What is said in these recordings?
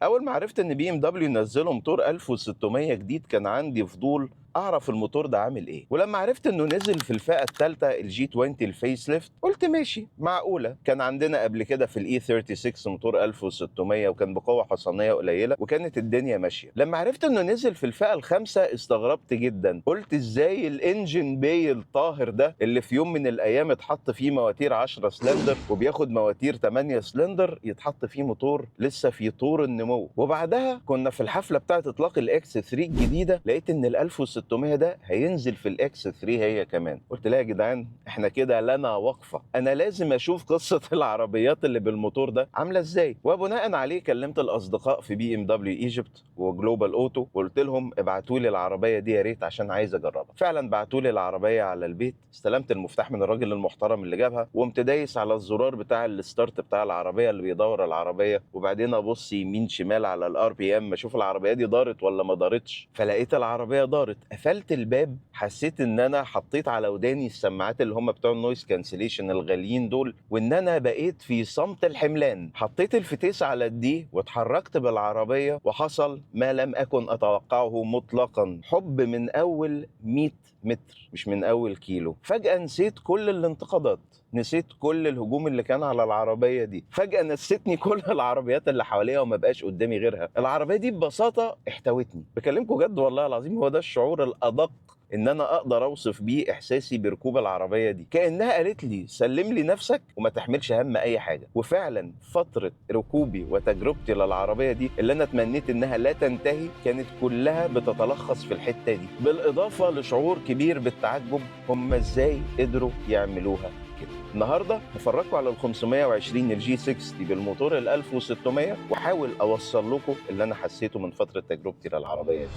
اول ما عرفت ان بي ام دبليو نزلوا موتور 1600 جديد كان عندي فضول اعرف الموتور ده عامل ايه، ولما عرفت انه نزل في الفئه الثالثه الجي 20 الفيس ليفت قلت ماشي معقوله. كان عندنا قبل كده في الاي 36 موتور 1600 وكان بقوه حصانيه قليله وكانت الدنيا ماشيه. لما عرفت انه نزل في الفئه الخامسه استغربت جدا، قلت ازاي الانجن باي الطاهر ده اللي في يوم من الايام اتحط فيه مواتير 10 سلندر وبياخد مواتير 8 سلندر يتحط فيه موتور لسه في طور النمو. وبعدها كنا في الحفله بتاعه اطلاق الاكس 3 الجديده لقيت ان ال 1600 ده هينزل في الاكس 3 هي كمان. قلت لا يا جدعان احنا كده لنا وقفه، انا لازم اشوف قصه العربيات اللي بالموتور ده عامله ازاي. وبناء عليه كلمت الاصدقاء في بي ام دبليو ايجيبت وجلوبال اوتو وقلت لهم ابعتوا لي العربيه دي يا ريت عشان عايز اجربها. فعلا بعتوا لي العربيه على البيت، استلمت المفتاح من الراجل المحترم اللي جابها وقمت دايس على الزرار بتاع الستارت بتاع العربيه اللي بيدور العربيه، وبعدين ابص يمين شمال على الار بي ام اشوف العربيه دي دارت ولا ما دارتش، فلقيت العربيه دارت. قفلت الباب حسيت ان انا حطيت على وداني السماعات اللي هم بتوع النويز كانسليشن الغاليين دول وان انا بقيت في صمت الحملان. حطيت الفتيس على الدي واتحركت بالعربيه وحصل ما لم اكن اتوقعه مطلقا، حب من اول 100 متر مش من اول كيلو. فجاه نسيت كل الانتقادات، نسيت كل الهجوم اللي كان على العربيه دي، فجاه نسيتني كل العربيات اللي حواليها وما بقاش قدامي غيرها. العربيه دي ببساطه احتوتني، بكلمكم جد والله العظيم هو ده الشعور الادق ان انا اقدر اوصف بيه احساسي بركوب العربيه دي. كانها قالت لي سلم لي نفسك وما تحملش هم اي حاجه. وفعلا فتره ركوبي وتجربتي للعربيه دي اللي انا تمنيت انها لا تنتهي كانت كلها بتتلخص في الحته دي، بالاضافه لشعور كبير بالتعجب هم ازاي قدروا يعملوها كده. النهارده هفرجكم على ال 520 الجي 60 بالموتور ال 1600 واحاول اوصل لكم اللي انا حسيته من فتره تجربتي للعربيه دي.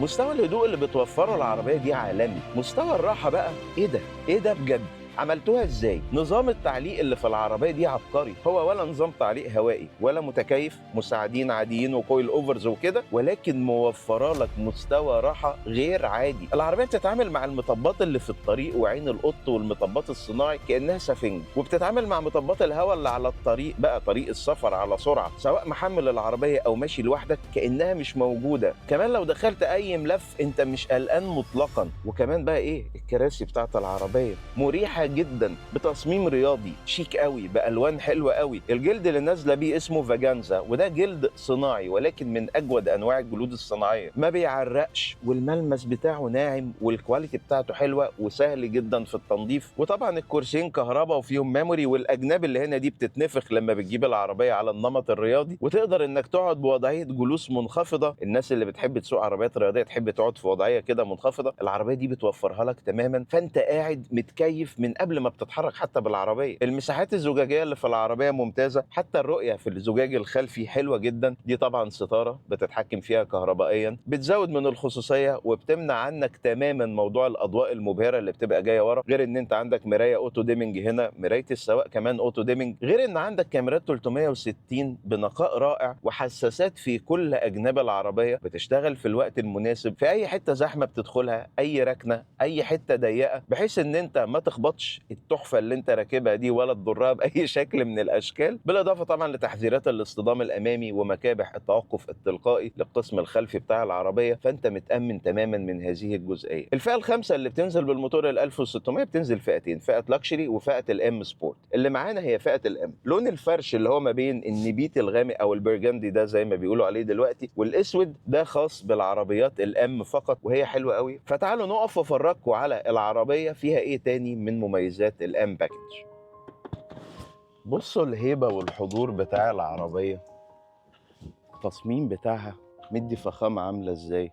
مستوى الهدوء اللي بتوفره العربية دي عالمي، مستوى الراحة بقى ايه ده بجد. عملتوها ازاي؟ نظام التعليق اللي في العربيه دي عبقري، هو ولا نظام تعليق هوائي ولا متكيف، مساعدين عاديين وكويل اوفرز وكده، ولكن موفره لك مستوى راحه غير عادي. العربيه بتتعامل مع المطبات اللي في الطريق وعين القط والمطبات الصناعي كانها سفنج، وبتتعامل مع مطبات الهواء اللي على الطريق بقى طريق السفر على سرعه، سواء محمل العربيه او ماشي لوحدك كانها مش موجوده. كمان لو دخلت اي ملف انت مش قلقان مطلقا. وكمان بقى ايه، الكراسي بتاعت العربيه مريحه جدا بتصميم رياضي شيك قوي بالوان حلوه قوي. الجلد اللي نازله بيه اسمه فاجانزا وده جلد صناعي ولكن من اجود انواع الجلود الصناعيه، ما بيعرقش والملمس بتاعه ناعم والكواليتي بتاعته حلوه وسهل جدا في التنظيف. وطبعا الكرسيين كهرباء وفيهم ميموري، والاجناب اللي هنا دي بتتنفخ لما بتجيب العربيه على النمط الرياضي، وتقدر انك تقعد بوضعيه جلوس منخفضه. الناس اللي بتحب تسوق عربيات رياضيه تحب تقعد في وضعيه كده منخفضه، العربيه دي بتوفرها لك تماما، فانت قاعد متكيف من قبل ما بتتحرك حتى بالعربيه. المساحات الزجاجيه اللي في العربيه ممتازه، حتى الرؤيه في الزجاج الخلفي حلوه جدا. دي طبعا ستاره بتتحكم فيها كهربائيا بتزود من الخصوصيه وبتمنع عنك تماما موضوع الاضواء المبهره اللي بتبقى جايه ورا، غير ان انت عندك مرايه اوتو ديمنج هنا، مرايه السواق كمان اوتو ديمنج، غير ان عندك كاميرات 360 بنقاء رائع وحساسات في كل اجناب العربيه بتشتغل في الوقت المناسب في اي حته زحمه بتدخلها، اي ركنه، اي حته ضيقه، بحيث ان انت ما تخبطش التحفه اللي انت راكبها دي ولا تضرها باي شكل من الاشكال. بالاضافه طبعا لتحذيرات الاصطدام الامامي ومكابح التوقف التلقائي للقسم الخلفي بتاع العربيه، فانت متامن تماما من هذه الجزئيه. الفئه الخامسه اللي بتنزل بالموتور ال 1600 بتنزل فئتين، فئه لاكشري وفئه الام سبورت. اللي معانا هي فئه الام، لون الفرش اللي هو ما بين النبيت الغامق او البرجندي ده زي ما بيقولوا عليه دلوقتي والاسود ده خاص بالعربيات الام فقط، وهي حلوه قوي. فتعالوا نقف وافرجكم على العربيه فيها ايه تاني من مميزات الام باكج. بصوا الهيبه والحضور بتاع العربيه، التصميم بتاعها مدي فخامه عامله ازاي،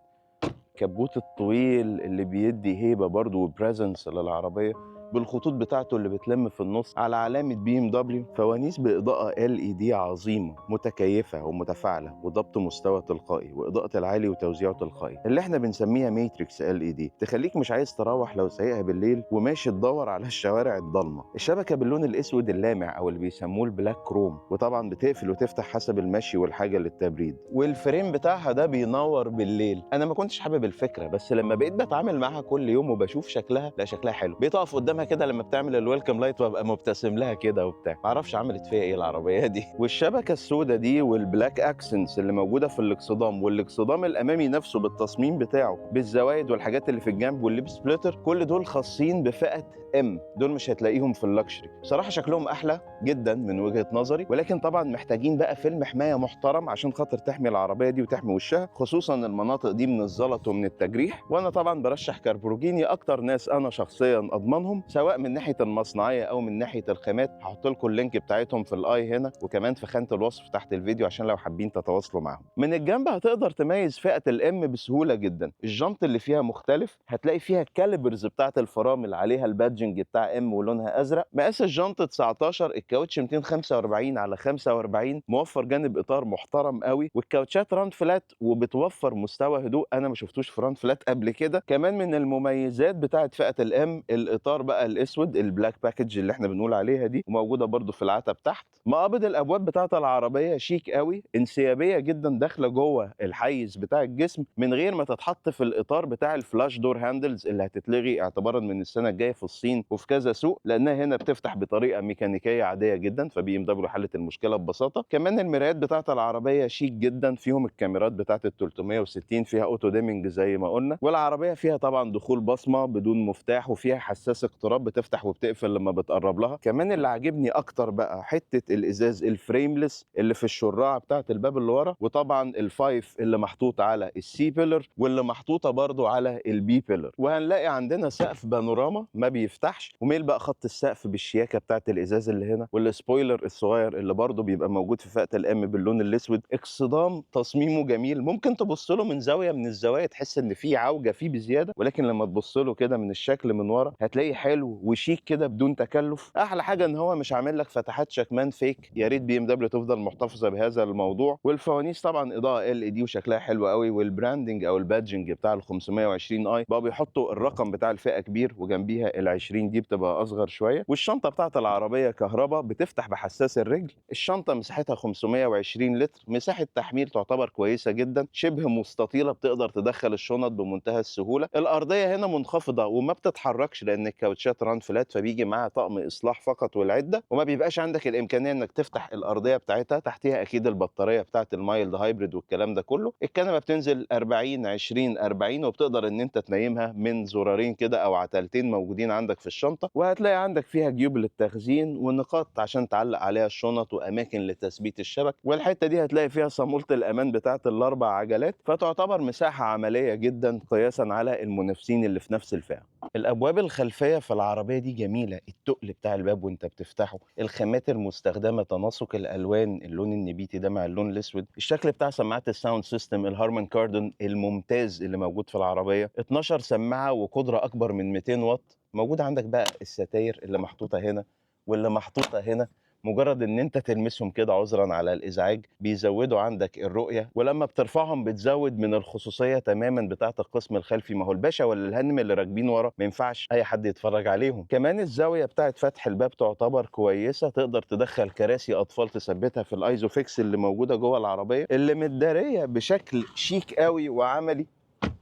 الكبوت الطويل اللي بيدي هيبه برضو وبريزنس للعربيه، بالخطوط بتاعته اللي بتلم في النص على علامه بي ام دبليو، فوانيس باضاءه ال اي دي عظيمه متكيفه ومتفاعله وضبط مستوى تلقائي واضاءه العالي وتوزيعه تلقائي اللي احنا بنسميها ماتريكس ال اي دي، تخليك مش عايز تروح لو سايقها بالليل وماشي تدور على الشوارع الضلمه. الشبكه باللون الاسود اللامع او اللي بيسموه البلاك كروم، وطبعا بتقفل وتفتح حسب المشي والحاجه للتبريد. والفريم بتاعها ده بينور بالليل. انا ما كنتش حابب الفكره بس لما بقيت بتعامل معاها كل يوم وبشوف شكلها، لا شكلها حلو. بقيت اقف قدامها قدامها كده لما بتعمل الويلكم لايت وابقى مبتسم لها كده وبتاع. معرفش عملت فيها ايه العربيه دي. والشبكه السوداء دي والبلاك اكسنتس اللي موجوده في الاكسدام، والاكسدام الامامي نفسه بالتصميم بتاعه بالزوايد والحاجات اللي في الجنب والليب سبليتر، كل دول خاصين بفئه ام. دول مش هتلاقيهم في اللكشري. بصراحه شكلهم احلى جدا من وجهه نظري، ولكن طبعا محتاجين بقى فيلم حمايه محترم عشان خاطر تحمي العربيه دي وتحمي وشها، خصوصا المناطق دي من الزلط ومن التجريح. وانا طبعا برشح كاربروجيني، اكتر ناس انا شخصيا اضمنهم سواء من ناحيه المصنعيه او من ناحيه الخامات. هحط لكم اللينك بتاعتهم في الاي هنا، وكمان في خانه الوصف تحت الفيديو عشان لو حابين تتواصلوا معاهم. من الجنب هتقدر تميز فئه الام بسهوله جدا. الجنط اللي فيها مختلف، هتلاقي فيها الكاليبرز بتاعه الفرامل عليها البادجنج بتاع ام ولونها ازرق. مقاس الجنط 19، الكاوتش 245 على 45، موفر جانب اطار محترم قوي، والكاوتشات راند فلات وبتوفر مستوى هدوء انا ما شفتوش في راند فلات قبل كده. كمان من المميزات بتاعه فئه الام الاطار بقى الاسود البلاك باكج اللي احنا بنقول عليها دي، وموجوده برده في العتب تحت. مقابض الابواب بتاعه العربيه شيك قوي، انسيابيه جدا، داخله جوه الحيز بتاع الجسم من غير ما تتحط في الاطار بتاع الفلاش دور هاندلز اللي هتتلغي اعتبارا من السنه الجايه في الصين وفي كذا سوق، لانها هنا بتفتح بطريقه ميكانيكيه عاديه جدا، فبي ام دبليو حلت المشكله ببساطه. كمان المرايات بتاعه العربيه شيك جدا، فيهم الكاميرات بتاعه ال 360، فيها اوتو ديمنج زي ما قلنا، والعربيه فيها طبعا دخول بصمه بدون مفتاح، وفيها حساس اقتراب بتفتح وبتقفل لما بتقرب لها. كمان اللي عاجبني اكتر بقى حته الازاز الفريملس اللي في الشراعه بتاعه الباب اللي ورا، وطبعا الفايف اللي محطوط على السي بيلر واللي محطوطه برده على البي بيلر. وهنلاقي عندنا سقف بانوراما ما بيفتحش، وميل بقى خط السقف بالشياكه بتاعه الازاز اللي هنا، والسبويلر الصغير اللي برده بيبقى موجود في فئه الام باللون الاسود. اكسدام تصميمه جميل، ممكن تبص له من زاويه من الزوايا تحس ان في عوجه فيه بزياده، ولكن لما تبص له كده من الشكل من ورا هتلاقيه حلو وشيك كده بدون تكلف. احلى حاجه ان هو مش عامل لك فتحات شكمان فيك، يا ريت بي ام دبليو تفضل محتفظه بهذا الموضوع. والفوانيس طبعا اضاءه ال اي دي وشكلها حلو قوي، والبراندنج او البادجنج بتاع ال 520 اي بقوا بيحطوا الرقم بتاع الفئه كبير وجنبيها ال 20 دي بتبقى اصغر شويه. والشنطه بتاعت العربيه كهرباء بتفتح بحساس الرجل. الشنطه مساحتها 520 لتر، مساحه تحميل تعتبر كويسه جدا، شبه مستطيله بتقدر تدخل الشنط بمنتهى السهوله. الارضيه هنا منخفضه وما بتتحركش لان الكاوتشات ران فلات، فبيجي معاها طقم اصلاح فقط والعده، وما بيبقاش عندك الامكانيه انك تفتح الارضيه بتاعتها. تحتيها اكيد البطاريه بتاعت المايلد هايبريد والكلام ده كله. الكنبه بتنزل 40 20 40، وبتقدر ان انت تنيمها من زرارين كده او عتلتين موجودين عندك في الشنطه. وهتلاقي عندك فيها جيوب للتخزين ونقاط عشان تعلق عليها الشنط واماكن لتثبيت الشبك، والحته دي هتلاقي فيها صاموله الامان بتاعت الاربع عجلات، فتعتبر مساحه عمليه جدا قياسا على المنافسين اللي في نفس الفئه. الابواب الخلفيه في العربيه دي جميله، التقل بتاع الباب وانت بتفتحه، الخامات المستخدمه، تناسق الالوان، اللون النبيتي ده مع اللون الاسود، الشكل بتاع سماعات الساوند سيستم الهارمان كاردن الممتاز اللي موجود في العربيه، 12 سماعه وقدره اكبر من 200 واط. موجود عندك بقى الستاير اللي محطوطه هنا واللي محطوطه هنا، مجرد ان انت تلمسهم كده عذرا على الازعاج بيزودوا عندك الرؤيه، ولما بترفعهم بتزود من الخصوصيه تماما بتاعه القسم الخلفي. ما هو الباشا ولا الهنم اللي راكبين ورا ما ينفعش اي حد يتفرج عليهم. كمان الزاويه بتاعه فتح الباب تعتبر كويسه، تقدر تدخل كراسي اطفال تثبتها في الايزوفيكس اللي موجوده جوه العربيه، اللي متداريه بشكل شيك قوي وعملي،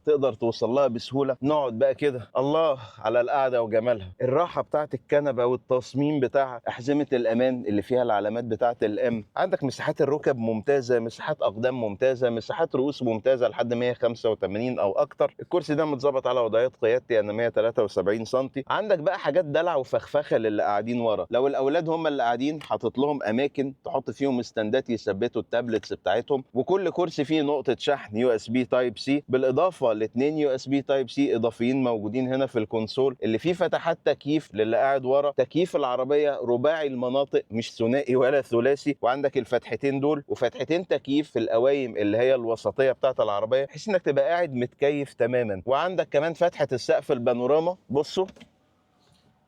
تقدر توصل لها بسهوله. نقعد بقى كده الله على القعده وجمالها. الراحه بتاعت الكنبه والتصميم بتاعها، احزمه الامان اللي فيها العلامات بتاعت الام، عندك مساحات الركب ممتازه، مساحات اقدام ممتازه، مساحات رؤوس ممتازه لحد 185 او اكتر. الكرسي ده متظبط على وضعيات قيادتي، انا 173 سم. عندك بقى حاجات دلع وفخفخه للي قاعدين ورا، لو الاولاد هم اللي قاعدين حاطط لهم اماكن تحط فيهم استندات يثبتوا التابلتس بتاعتهم، وكل كرسي فيه نقطه شحن يو اس بي تايب سي، بالاضافه الاثنين يو اس بي تايب سي اضافيين موجودين هنا في الكونسول، اللي فيه فتحات تكييف للي قاعد ورا. تكييف العربيه رباعي المناطق مش ثنائي ولا ثلاثي، وعندك الفتحتين دول وفتحتين تكييف في القوايم اللي هي الوسطيه بتاعه العربيه، بحيث انك تبقى قاعد متكيف تماما. وعندك كمان فتحه السقف البانوراما، بصوا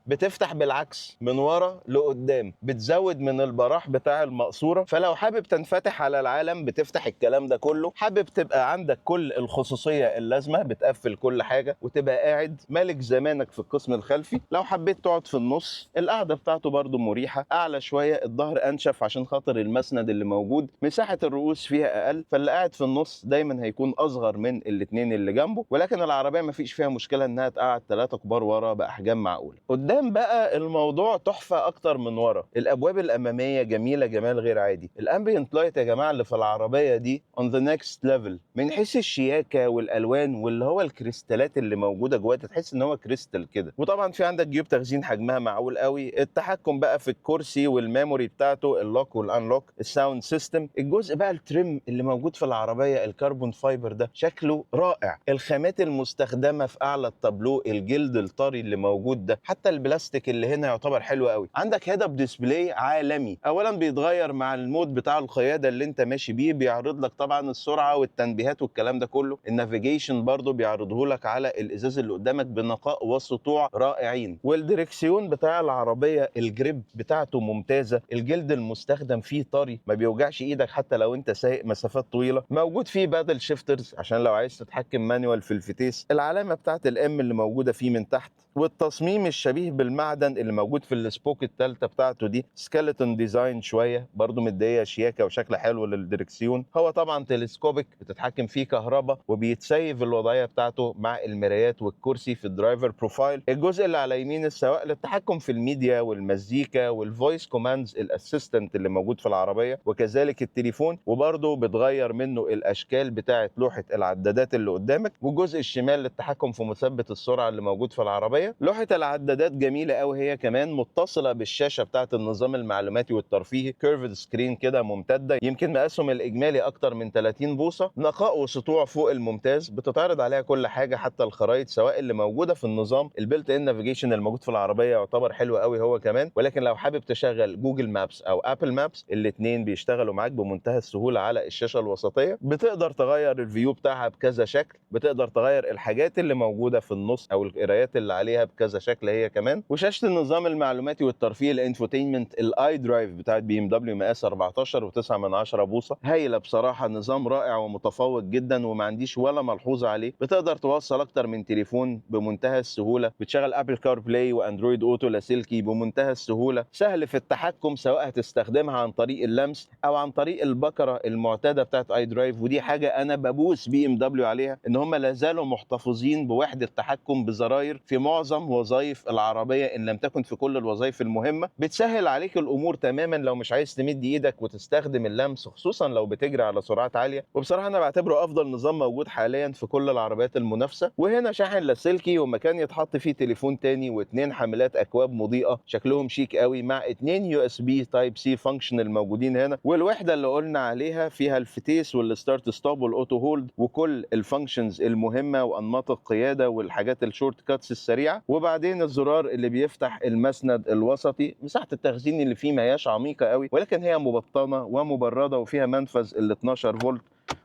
بتفتح بالعكس من ورا لقدام، بتزود من البراح بتاع المقصوره. فلو حابب تنفتح على العالم بتفتح الكلام ده كله، حابب تبقى عندك كل الخصوصيه اللازمه بتقفل كل حاجه وتبقى قاعد ملك زمانك في القسم الخلفي. لو حبيت تقعد في النص القعده بتاعته برده مريحه، اعلى شويه، الظهر انشف عشان خاطر المسند اللي موجود، مساحه الرؤوس فيها اقل، فاللي قاعد في النص دايما هيكون اصغر من الاثنين اللي جنبه. ولكن العربيه ما فيش فيها مشكله انها تقعد 3 كبار ورا باحجام معقوله. قدام بقى الموضوع تحفه اكتر من ورا. الابواب الاماميه جميله جمال غير عادي. الامبيانت لايت يا جماعه اللي في العربيه دي on the next level من حيث الشياكه والالوان واللي هو الكريستالات اللي موجوده جواه، تحس ان هو كريستال كده. وطبعا في عندك جيوب تخزين حجمها معقول قوي. التحكم بقى في الكرسي والميموري بتاعته، اللوك والانلوك، الساوند سيستم. الجزء بقى التريم اللي موجود في العربيه الكربون فايبر ده شكله رائع. الخامات المستخدمه في اعلى التابلو، الجلد الطري اللي موجود ده، حتى البلاستيك اللي هنا يعتبر حلو قوي. عندك هيد اب ديسبلاي عالمي، اولا بيتغير مع المود بتاع القياده اللي انت ماشي بيه، بيعرض لك طبعا السرعه والتنبيهات والكلام ده كله. النافيجيشن برضو بيعرضه لك على الازاز اللي قدامك بنقاء وسطوع رائعين. والدركسيون بتاع العربيه الجريب بتاعته ممتازه، الجلد المستخدم فيه طري ما بيوجعش ايدك حتى لو انت سايق مسافات طويله. موجود فيه بادل شيفترز عشان لو عايز تتحكم مانيوال في الفتيس. العلامه بتاعت الام اللي موجوده فيه من تحت، والتصميم الشبيه بالمعدن اللي موجود في السبوك الثالثه بتاعته دي سكيلتون ديزاين شويه، برضو مديه شياكه وشكل حلو للدركسيون. هو طبعا تلسكوبيك، بتتحكم فيه كهرباء، وبيتسيف الوضعيه بتاعته مع المرايات والكرسي في الدرايفر بروفايل. الجزء اللي على يمين السواق للتحكم في الميديا والمزيكا والفويس كوماندز الاسيستنت اللي موجود في العربيه، وكذلك التليفون. وبرضو بتغير منه الاشكال بتاعه لوحه العدادات اللي قدامك. والجزء الشمال للتحكم في مثبت السرعه اللي موجود في العربيه. لوحه العدادات جميله قوي، هي كمان متصله بالشاشه بتاعه النظام المعلوماتي والترفيهي، كيرفد سكرين كده ممتده، يمكن مقاسهم الاجمالي اكتر من 30 بوصه. نقاء وسطوع فوق الممتاز، بتتعرض عليها كل حاجه حتى الخرائط سواء اللي موجوده في النظام. البيلت ان نافيجيشن الموجود في العربيه يعتبر حلو قوي هو كمان، ولكن لو حابب تشغل جوجل مابس او ابل مابس الاثنين بيشتغلوا معاك بمنتهى السهوله على الشاشه الوسطيه. بتقدر تغير الفيو بتاعها بكذا شكل، بتقدر تغير الحاجات اللي موجوده في النص او القرايات اللي عليها بكذا شكل هي كمان. وشاشه النظام المعلوماتي والترفيه الانفوتينمنت الاي درايف بتاعت بي ام دبليو مقاس 14.9 بوصه، هايله بصراحه. نظام رائع ومتفوق جدا وما عنديش ولا ملحوظه عليه. بتقدر توصل اكتر من تليفون بمنتهى السهوله، بتشغل ابل كار بلاي واندرويد اوتو لاسلكي بمنتهى السهوله. سهل في التحكم سواء هتستخدمها عن طريق اللمس او عن طريق البكره المعتاده بتاعت اي درايف. ودي حاجه انا ببوس بي ام دبليو عليها، ان هم لا زالوا محتفظين بوحده تحكم بزراير في معظم وظائف العربيه ان لم تكن في كل الوظائف المهمه. بتسهل عليك الامور تماما لو مش عايز تمد ايدك وتستخدم اللمس، خصوصا لو بتجري على سرعات عاليه. وبصراحه انا بعتبره افضل نظام موجود حاليا في كل العربيات المنافسه. وهنا شاحن لاسلكي ومكان يتحط فيه تليفون تاني، واثنين حاملات اكواب مضيئه شكلهم شيك قوي، مع 2 يو اس بي تايب سي فانكشن الموجودين هنا. والوحده اللي قلنا عليها فيها الفتيس والستارت ستوب والاوتو هولد وكل الفانكشنز المهمه وانماط القياده والحاجات الشورت كاتس السريعه. وبعدين الزرار اللي بيفتح المسند الوسطي. مساحه التخزين اللي فيه ما هياش عميقه قوي، ولكن هي مبطنه ومبرده وفيها منفذ ال 12 فولت.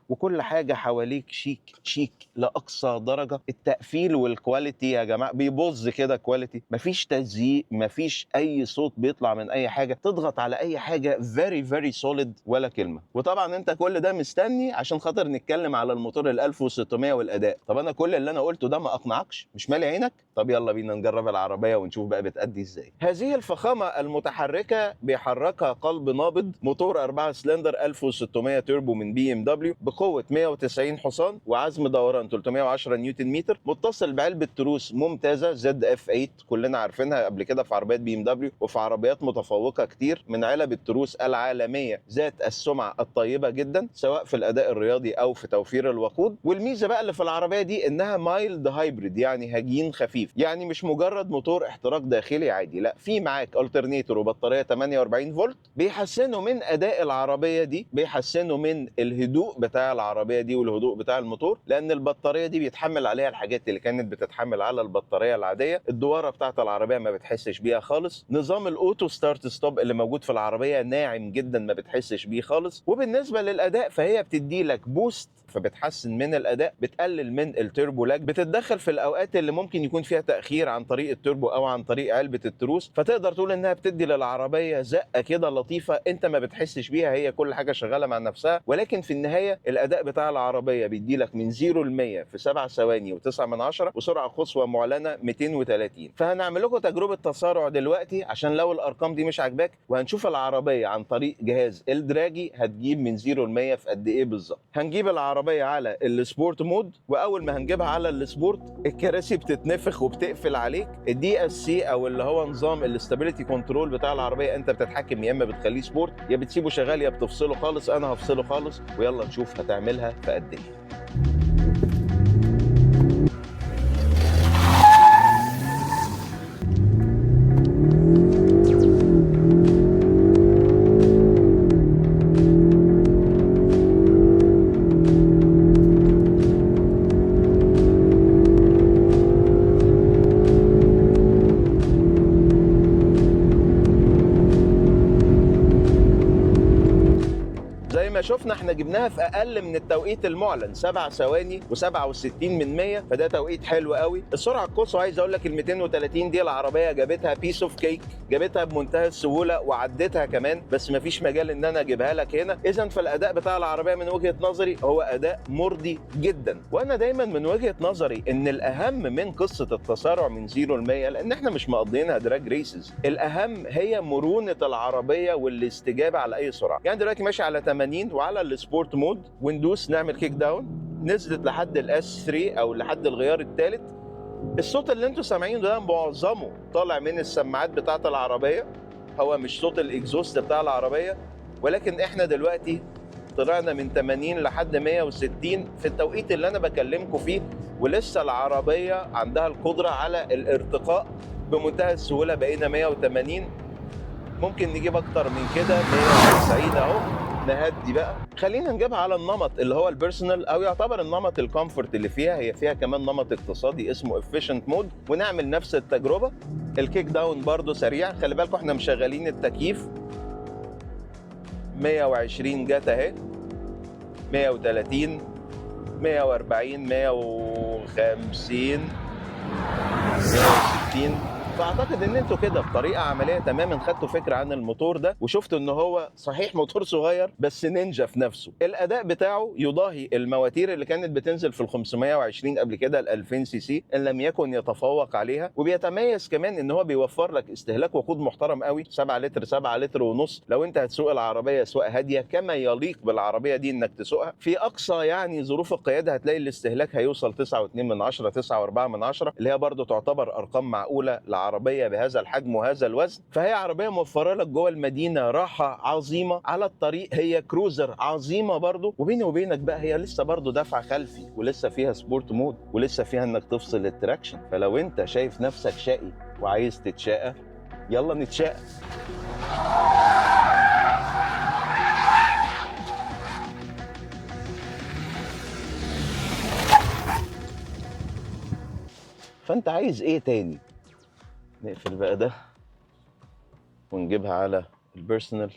وكل حاجه حواليك شيك شيك لاقصى درجه. التقفيل والكواليتي يا جماعه بيبوظ كده كواليتي، مفيش تزييق، مفيش اي صوت بيطلع من اي حاجه. تضغط على اي حاجه فيري سوليد ولا كلمه. وطبعا انت كل ده مستني عشان خاطر نتكلم على الموتور ال 1600 والاداء. طب انا كل اللي انا قلته ده ما اقنعكش؟ مش مالي عينك؟ طب يلا بينا نجرب العربيه ونشوف بقى بتأدي ازاي. هذه الفخامه المتحركه بيحركها قلب نابض، موتور 4 سلندر 1600 توربو من بي ام دبليو بقوه 190 حصان وعزم دوران 310 نيوتن متر، متصل بعلبه تروس ممتازه زد اف 8 كلنا عارفينها قبل كده في عربيات بي ام دبليو وفي عربيات متفوقه كتير، من علب التروس العالميه ذات السمعه الطيبه جدا سواء في الاداء الرياضي او في توفير الوقود. والميزه بقى اللي في العربيه دي انها مايلد هايبريد، يعني هجين خفيف، يعني مش مجرد موتور احتراق داخلي عادي، لا، في معاك الترنيتور وبطاريه 48 فولت بيحسنوا من اداء العربيه دي، بيحسنوا من الهدوء بتاع العربيه دي والهدوء بتاع الموتور، لان البطاريه دي بيتحمل عليها الحاجات اللي كانت بتتحمل على البطاريه العاديه. الدواره بتاعت العربيه ما بتحسش بيها خالص. نظام الاوتو ستارت ستوب اللي موجود في العربيه ناعم جدا، ما بتحسش بيه خالص. وبالنسبه للاداء فهي بتدي لك بوست، فبتحسن من الاداء، بتقلل من التوربو لاج، بتتدخل في الاوقات اللي ممكن يكون فيها تاخير عن طريق التوربو او عن طريق علبه التروس. فتقدر تقول انها بتدي للعربيه زقه كده لطيفه انت ما بتحسش بيها، هي كل حاجه شغاله مع نفسها. ولكن في النهايه الاداء بتاع العربيه بيديلك من 0 ل 100 في 7 ثواني و9 من 10، وسرعه قصوى معلنه 230. فهنعمل لكم تجربه تسارع دلوقتي عشان لو الارقام دي مش عاجباك، وهنشوف العربيه عن طريق جهاز الدراجي هتجيب من 0 ل 100 في قد ايه بالظبط. هنجيب العربيه على السبورت مود، واول ما هنجيبها على السبورت الكراسي بتتنفخ وبتقفل عليك. الدي اس سي او اللي هو نظام الاستابيليتي كنترول بتاع العربيه انت بتتحكم، يا اما بتخليه سبورت يا بتسيبه شغال يا بتفصله خالص. انا هفصله خالص، ويلا نشوف هتعملها في قد ايه. زي ما شفنا احنا جبناها في اقل من التوقيت المعلن، 7 ثواني و67 من 100، فده توقيت حلو قوي. السرعه القصوى عايز اقول لك ال 230 دي العربيه جابتها بيس اوف كيك، جابتها بمنتهى السهوله وعدتها كمان، بس مفيش مجال ان انا اجيبها لك هنا. اذا فالاداء بتاع العربيه من وجهه نظري هو اداء مرضي جدا. وانا دايما من وجهه نظري ان الاهم من قصه التسارع من 0 ل 100، لان احنا مش مقضيينها دراج ريسز، الاهم هي مرونه العربيه والاستجابه على اي سرعه. يعني دلوقتي ماشي على 80 وعلى السبورت مود وندوس نعمل كيك داون، نزلت لحد الاس 3 او لحد الغيار الثالث. الصوت اللي انتوا سامعينه ده معظمه طالع من السماعات بتاعه العربيه، هو مش صوت الاكزوست بتاع العربيه. ولكن احنا دلوقتي طلعنا من 80 لحد 160 في التوقيت اللي انا بكلمكم فيه، ولسه العربيه عندها القدره على الارتقاء بمنتهى السهوله. بقينا 180، ممكن نجيب اكتر من كده 190 اهو. نهدي بقى، خلينا نجيبها على النمط اللي هو البيرسونال، او يعتبر النمط الكومفورت اللي فيها. هي فيها كمان نمط اقتصادي اسمه efficient مود، ونعمل نفس التجربه. الكيك داون برضو سريع، خلي بالكم احنا مشغلين التكييف. 120 جت اهي، 130، 140، 150، 160. فاعتقد ان انتوا كده بطريقه عمليه تماما خدتوا فكره عن الموتور ده، وشفتوا ان هو صحيح موتور صغير بس نينجا في نفسه. الاداء بتاعه يضاهي المواتير اللي كانت بتنزل في ال 520 قبل كده، ال 2000 سي سي، ان لم يكن يتفوق عليها. وبيتميز كمان ان هو بيوفر لك استهلاك وقود محترم قوي، 7 لتر 7 لتر ونص. لو انت هتسوق العربيه سواقه هاديه كما يليق بالعربيه دي انك تسوقها في اقصى يعني ظروف القياده، هتلاقي الاستهلاك هيوصل 9.2 من 10 9.4 من 10، اللي هي برضو تعتبر ارقام معقوله عربيه بهذا الحجم وهذا الوزن. فهي عربيه موفره لك جوه المدينه راحه عظيمه، على الطريق هي كروزر عظيمه برضو. وبيني وبينك بقى هي لسه برضو دفع خلفي، ولسه فيها سبورت مود، ولسه فيها انك تفصل التراكشن. فلو انت شايف نفسك شقي وعايز تتشقى، يلا نتشقى. فانت عايز ايه تاني؟ نقفل بقى ده ونجيبها على البيرسونال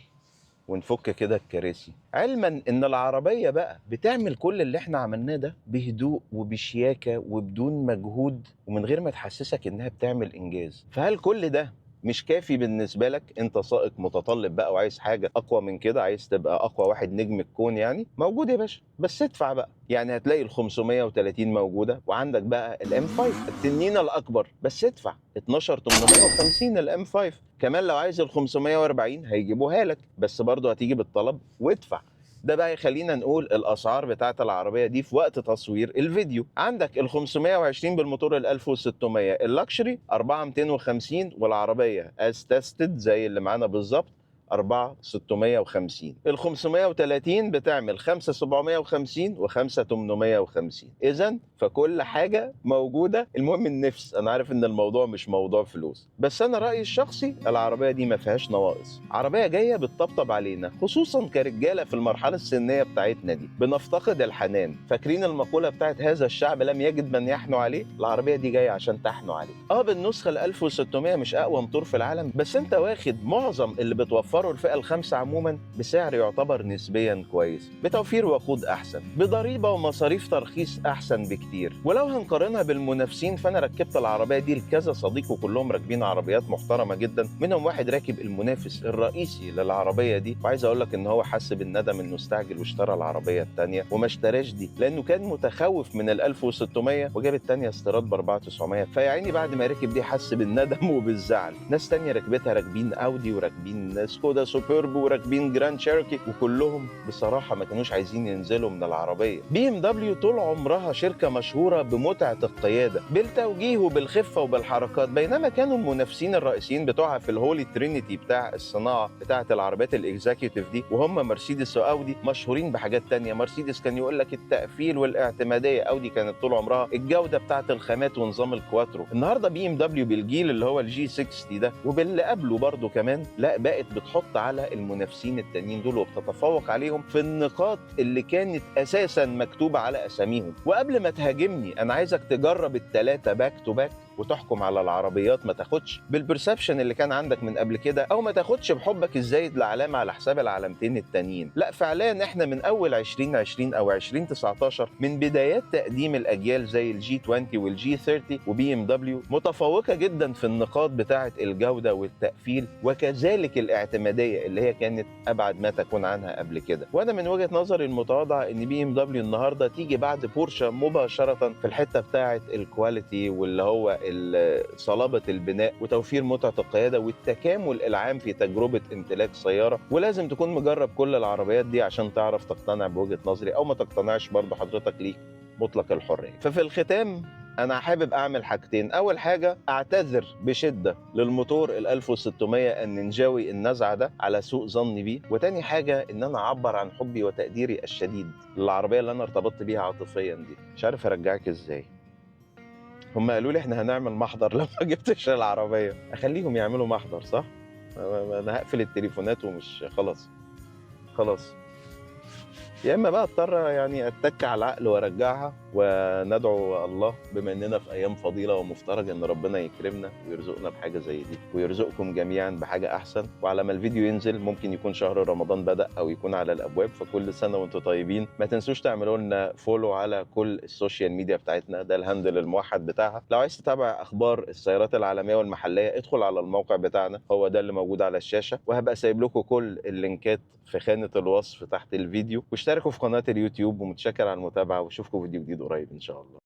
ونفك كده الكراسي، علما ان العربيه بقى بتعمل كل اللي احنا عملناه ده بهدوء وبشياكه وبدون مجهود، ومن غير ما تحسسك انها بتعمل انجاز. فهل كل ده مش كافي بالنسبه لك؟ انت سائق متطلب بقى وعايز حاجه اقوى من كده، عايز تبقى اقوى واحد نجم الكون يعني، موجود يا باشا، بس ادفع بقى. يعني هتلاقي ال 530 موجوده، وعندك بقى الام 5 التنينه الاكبر، بس ادفع 12850 الام 5. كمان لو عايز ال 540 هيجيبوها لك، بس برضه هتيجي بالطلب وادفع. ده بقى يخلينا نقول الاسعار بتاعت العربيه دي في وقت تصوير الفيديو. عندك ال 520 بالموتور ال 1600، اللكشري 4250، والعربيه از تيستد زي اللي معانا بالظبط 4650. ال 530 بتعمل 5750 و 5850. اذا فكل حاجه موجوده. المهم النفس. انا عارف ان الموضوع مش موضوع فلوس، بس انا رايي الشخصي العربيه دي ما فيهاش نواقص. عربيه جايه بتطبطب علينا، خصوصا كرجاله في المرحله السنيه بتاعتنا دي بنفتقد الحنان. فاكرين المقوله بتاعت هذا الشعب لم يجد من يحنو عليه؟ العربيه دي جايه عشان تحنو عليه. بالنسخه ال 1600 مش اقوى موتور في العالم، بس انت واخد معظم اللي بتوفره وفروا الفئة الخامسة عموما بسعر يعتبر نسبيا كويس، بتوفير وقود أحسن، بضريبة ومصاريف ترخيص أحسن بكتير. ولو هنقارنها بالمنافسين فأنا ركبت العربية دي لكذا صديق وكلهم راكبين عربيات محترمة جدا، منهم واحد راكب المنافس الرئيسي للعربية دي، وعايز أقول لك إن هو حس بالندم إنه استعجل واشترى العربية التانية وما اشتراش دي، لأنه كان متخوف من ال 1600 وجاب التانية استيراد ب 4900. فيا عيني بعد ما ركب دي حس بالندم وبالزعل. ناس تانية ركبتها راكبين اودي وراكبين سكودا سوبرب وراكبين جراند شيروكي، وكلهم بصراحه ما كانوش عايزين ينزلوا من العربيه. بي ام دبليو طول عمرها شركه مشهوره بمتعه القياده، بالتوجيه وبالخفه وبالحركات، بينما كانوا المنافسين الرئيسيين بتوعها في الهولي ترينيتي بتاع الصناعه بتاعه العربيات الاكزيكتيف دي، وهم مرسيدس واودي، مشهورين بحاجات تانية. مرسيدس كان يقول لك التقفيل والاعتماديه، اودي كانت طول عمرها الجوده بتاعه الخامات ونظام الكواترو. النهارده بي ام دبليو بالجيل اللي هو الجي 60 ده وباللي قبله برضه كمان، لا بقت بتحط على المنافسين التانيين دول وبتتفوق عليهم في النقاط اللي كانت اساسا مكتوبه على اساميهم. وقبل ما تهاجمني انا عايزك تجرب الثلاثه باك تو باك وتحكم على العربيات، ما تاخدش بالبرسبشن اللي كان عندك من قبل كده، او ما تاخدش بحبك الزايد لعلامه على حساب العلامتين التانيين. لا فعليا احنا من اول 2020 او 2019 من بدايات تقديم الاجيال زي الجي 20 والجي 30 وبي ام دبليو متفوقه جدا في النقاط بتاعه الجوده والتقفيل وكذلك الاعتماديه اللي هي كانت ابعد ما تكون عنها قبل كده. وانا من وجهه نظري المتواضعه ان بي ام دبليو النهارده تيجي بعد بورشه مباشره في الحته بتاعه الكواليتي، واللي هو صلابه البناء وتوفير متعه القياده والتكامل العام في تجربه امتلاك سياره. ولازم تكون مجرب كل العربيات دي عشان تعرف تقتنع بوجهه نظري، او ما تقتنعش برضه حضرتك ليك مطلق الحريه. ففي الختام انا حابب اعمل حاجتين. اول حاجه اعتذر بشده للموتور ال 1600 النينجاوي النزعه ده على سوء ظني بيه، وتاني حاجه ان انا اعبر عن حبي وتقديري الشديد للعربيه اللي انا ارتبطت بيها عاطفيا دي. مش عارف ارجعك ازاي. هم قالوا لي احنا هنعمل محضر لو ما جبتش العربيه. اخليهم يعملوا محضر صح؟ انا هقفل التليفونات ومش خلاص خلاص. يا اما بقى اضطر يعني اتك على العقل وارجعها وندعو الله بما اننا في ايام فضيله ومفترج ان ربنا يكرمنا ويرزقنا بحاجه زي دي ويرزقكم جميعا بحاجه احسن. وعلى ما الفيديو ينزل ممكن يكون شهر رمضان بدا او يكون على الابواب، فكل سنه وانتم طيبين. ما تنسوش تعملوا لنا فولو على كل السوشيال ميديا بتاعتنا، ده الهاندل الموحد بتاعها. لو عايز تتابع اخبار السيارات العالميه والمحليه ادخل على الموقع بتاعنا، هو ده اللي موجود على الشاشه، وهبقى سايب لكم كل اللينكات في خانه الوصف تحت الفيديو. واشتركوا في قناه اليوتيوب، ومتشكر على المتابعه واشوفكم فيديو جديد قريب ان شاء الله.